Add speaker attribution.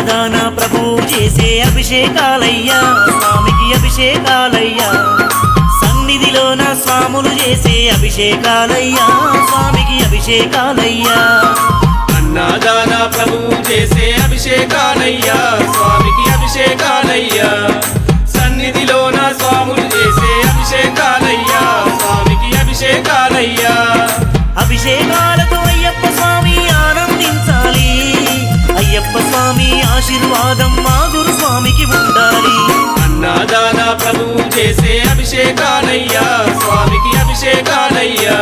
Speaker 1: అన్నదాన ప్రభువు చేసే అభిషేకాలయ్యా స్వామికి అభిషేకాలయ్యా సన్నిధిలోన స్వాములు చేసే అభిషేకాలయ్యా స్వామికి అభిషేకాలయ్యా
Speaker 2: అన్నదాన ప్రభువు చేసే అభిషేకాలయ్యా స్వామికి అభిషేకాలయ్యా సన్నిధిలోన స్వాములు చేసే అభిషేకాలయ్యా స్వామికి అభిషేకాలయ్యా
Speaker 1: అభిషేకాలతో అయ్యప్ప స్వామి ఆనందించాలి అయ్యప్ప స్వామి ఆశీర్వాదం మా గురు స్వామికి ఉండాలి
Speaker 2: అన్నదాన ప్రభువు చేసే అభిషేకాలయ్యా స్వామికి అభిషేకాలయ్యా